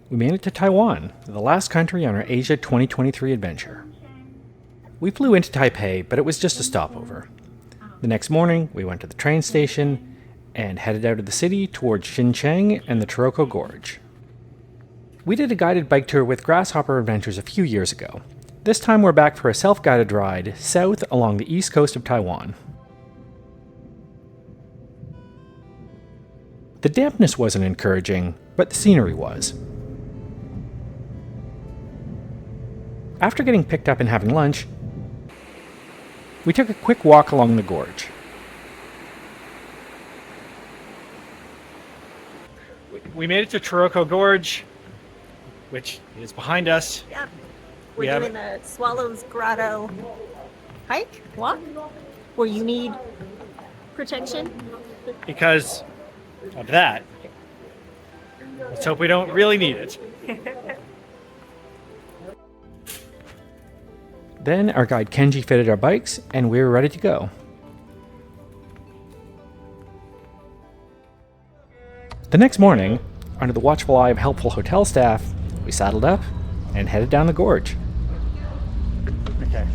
We made it to Taiwan, the last country on our Asia 2023 adventure. We flew into Taipei, but it was just a stopover. The next morning, we went to the train station and headed out of the city towards Xincheng and the Taroko Gorge. We did a guided bike tour with Grasshopper Adventures a few years ago. This time we're back for a self-guided ride south along the east coast of Taiwan. The dampness wasn't encouraging, but the scenery was. After getting picked up and having lunch, we took a quick walk along the gorge. We made it to Taroko Gorge, which is behind us. Yep. We're doing the Swallow's Grotto hike, walk, where you need protection. Because of that. Let's hope we don't really need it. Then our guide Kenji fitted our bikes and we were ready to go. The next morning, under the watchful eye of helpful hotel staff, we saddled up and headed down the gorge. Okay.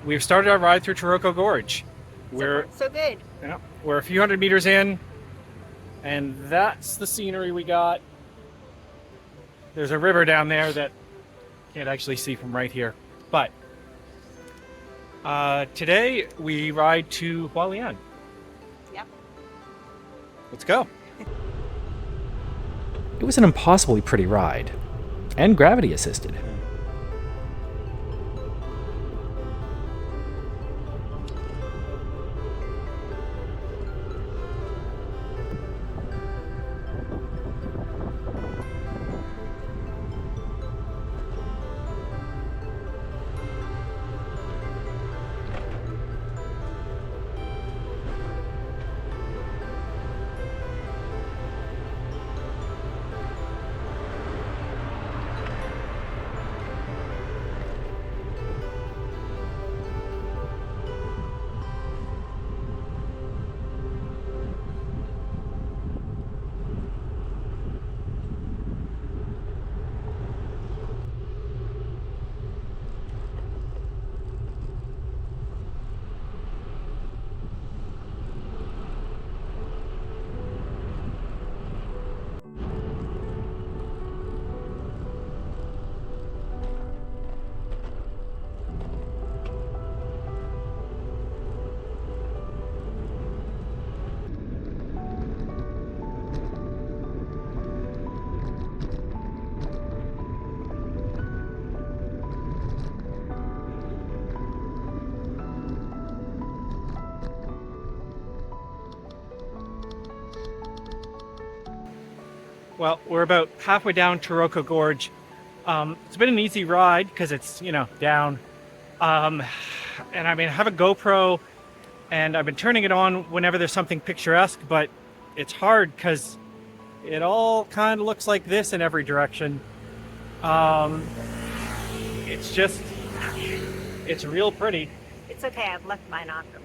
We've started our ride through Taroko Gorge. So good. Yeah, we're a few hundred meters in, and that's the scenery we got. There's a river down there that can't actually see from right here. But today we ride to Hualien. Yep. Let's go. It was an impossibly pretty ride, and gravity assisted. Well, we're about halfway down Taroko Gorge. It's been an easy ride because it's, down. And I have a GoPro and I've been turning it on whenever there's something picturesque, but it's hard because it all kind of looks like this in every direction. It's real pretty. It's okay, I've left mine off the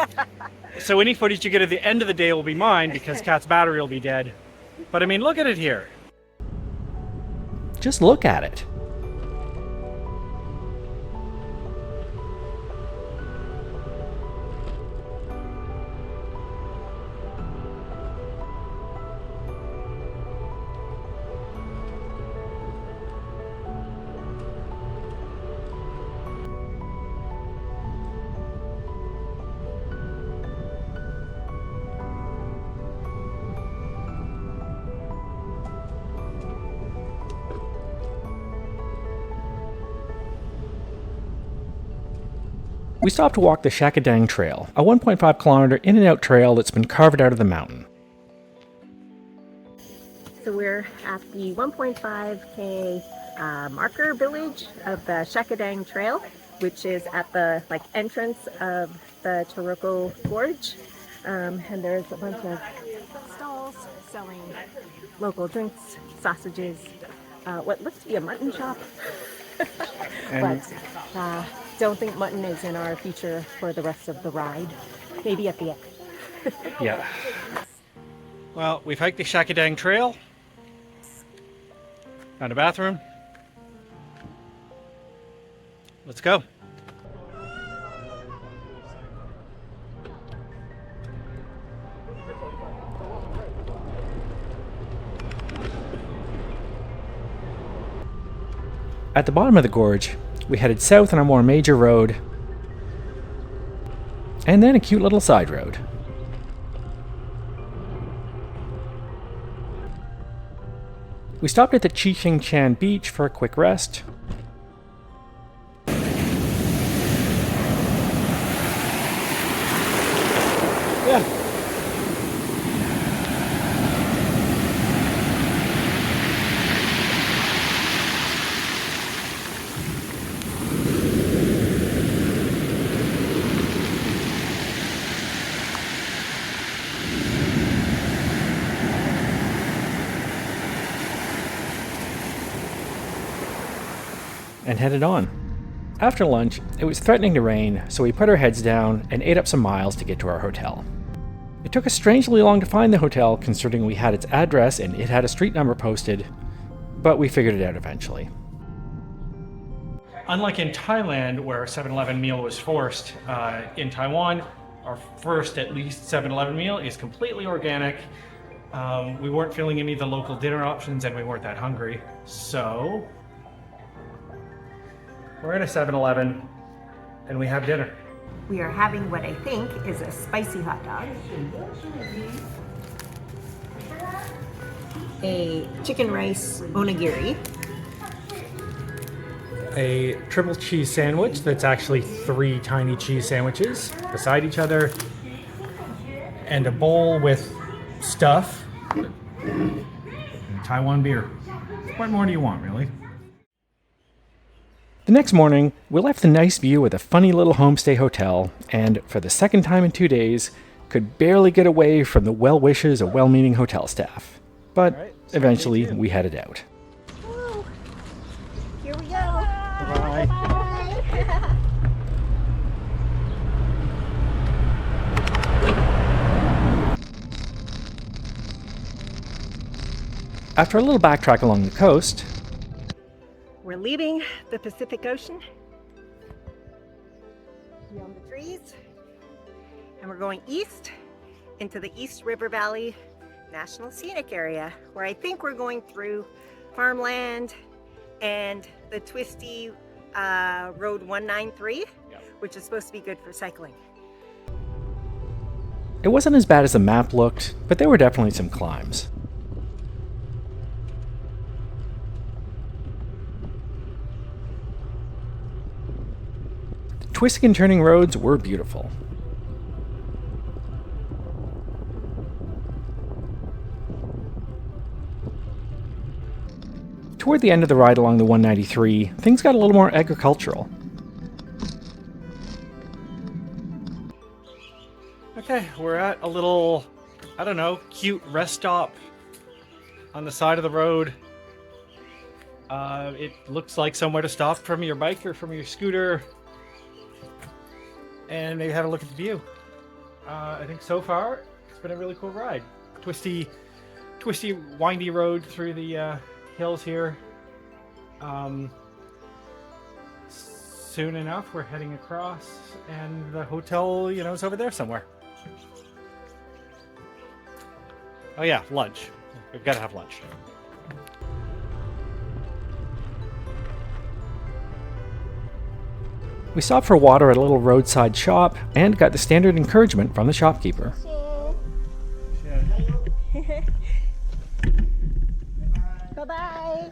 list. So any footage you get at the end of the day will be mine because Kat's battery will be dead. But look at it here. Just look at it. We stopped to walk the Shakadang Trail, a 1.5 kilometer in and out trail that's been carved out of the mountain. So we're at the 1.5K marker village of the Shakadang Trail, which is at the entrance of the Taroko Gorge. And there's a bunch of stalls selling local drinks, sausages, what looks to be a mutton shop. But don't think mutton is in our feature for the rest of the ride. Maybe at the end. Yeah. Well, we've hiked the Shakadang Trail. Found a bathroom. Let's go. At the bottom of the gorge, we headed south on a more major road, and then a cute little side road. We stopped at the Chishing Chan beach for a quick rest. Yeah. And headed on. After lunch, it was threatening to rain, so we put our heads down and ate up some miles to get to our hotel. It took us strangely long to find the hotel, considering we had its address and it had a street number posted, but we figured it out eventually. Unlike in Thailand, where a 7-Eleven meal was forced, in Taiwan, our first at least 7-Eleven meal is completely organic. We weren't feeling any of the local dinner options and we weren't that hungry, so we're in a 7-Eleven and we have dinner. We are having what I think is a spicy hot dog, a chicken rice onigiri, A triple cheese sandwich that's actually 3 tiny cheese sandwiches beside each other, and a bowl with stuff, and Taiwan beer. What more do you want, really? The next morning, we left the nice view of the funny little homestay hotel, and for the second time in 2 days, could barely get away from the well wishes of well-meaning hotel staff. But All right, eventually, day 2. we headed out. Woo. Here we go. Bye. Bye. After a little backtrack along the coast, We're leaving the Pacific Ocean beyond the trees, and we're going east into the East River Valley National Scenic Area, where I think we're going through farmland and the twisty Road 193, which is supposed to be good for cycling. it wasn't as bad as the map looked, but there were definitely some climbs. The twisting and turning roads were beautiful. Toward the end of the ride along the 193, things got a little more agricultural. Okay, we're at a little, I don't know, cute rest stop on the side of the road. It looks like somewhere to stop from your bike or from your scooter and maybe have a look at the view. I think so far it's been a really cool ride. Twisty, windy road through the hills here. Soon enough, we're heading across, and the hotel, is over there somewhere. Oh yeah, lunch. We've got to have lunch. We stopped for water at a little roadside shop and got the standard encouragement from the shopkeeper. Bye-bye.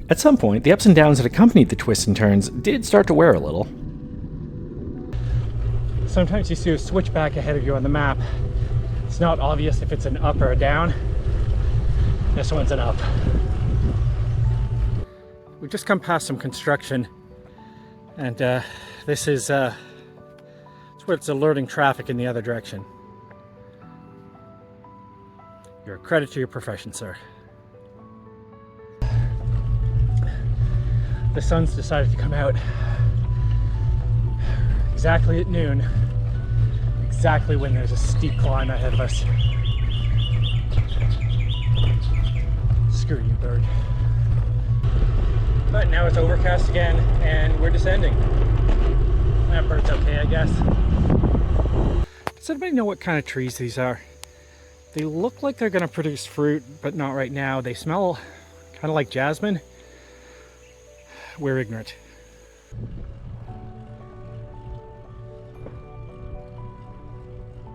At some point, the ups and downs that accompanied the twists and turns did start to wear a little. Sometimes you see a switchback ahead of you on the map. It's not obvious if it's an up or a down. This one's an up. We've just come past some construction, and this is it's what's alerting traffic in the other direction. You're a credit to your profession, sir. the sun's decided to come out exactly at noon, exactly when there's a steep climb ahead of us. Screw you, bird. But now it's overcast again and we're descending. That bird's okay, I guess. Does anybody know what kind of trees these are? They look like they're gonna produce fruit, but not right now. They smell kind of like jasmine. We're ignorant.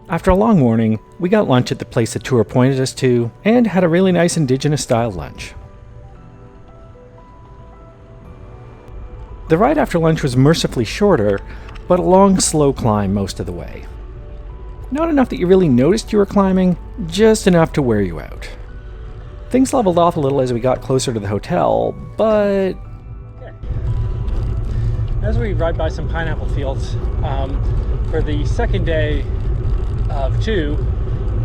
After a long morning, we got lunch at the place the tour pointed us to and had a really nice indigenous style lunch. The ride after lunch was mercifully shorter, but a long, slow climb most of the way. Not enough that you really noticed you were climbing, just enough to wear you out. Things leveled off a little as we got closer to the hotel, but... As we ride by some pineapple fields, for the second day of 2,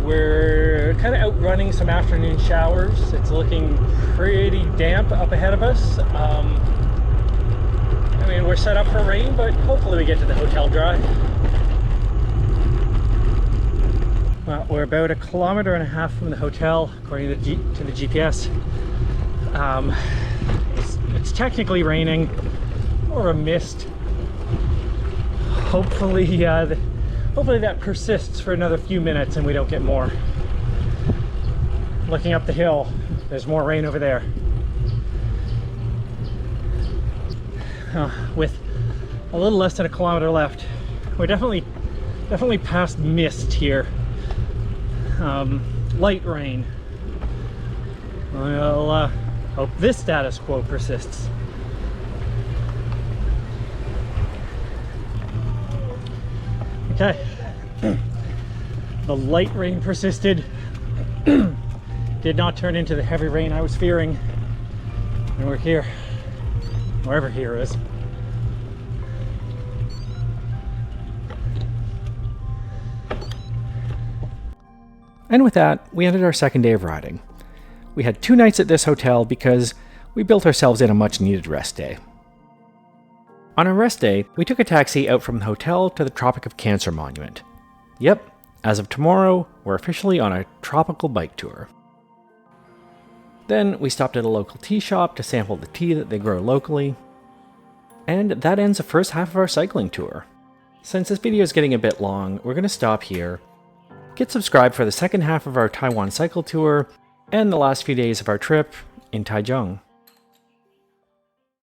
we're kind of outrunning some afternoon showers. It's looking pretty damp up ahead of us. I mean, we're set up for rain, but hopefully we get to the hotel dry. Well, we're about 1.5 kilometers from the hotel, according to the GPS. It's technically raining, or a mist. Hopefully that persists for another few minutes and we don't get more. Looking up the hill, there's more rain over there. With a little less than 1 kilometer left, we're definitely past mist here. Light rain. We'll hope this status quo persists. Okay, the light rain persisted, did not turn into the heavy rain I was fearing, and we're here, wherever here is. And with that, we ended our second day of riding. We had 2 nights at this hotel because we built ourselves in a much needed rest day. On our rest day, we took a taxi out from the hotel to the Tropic of Cancer Monument. Yep, as of tomorrow, we're officially on a tropical bike tour. Then we stopped at a local tea shop to sample the tea that they grow locally. And that ends the first half of our cycling tour. Since this video is getting a bit long, we're going to stop here. Get subscribed for the second half of our Taiwan cycle tour and the last few days of our trip in Taichung.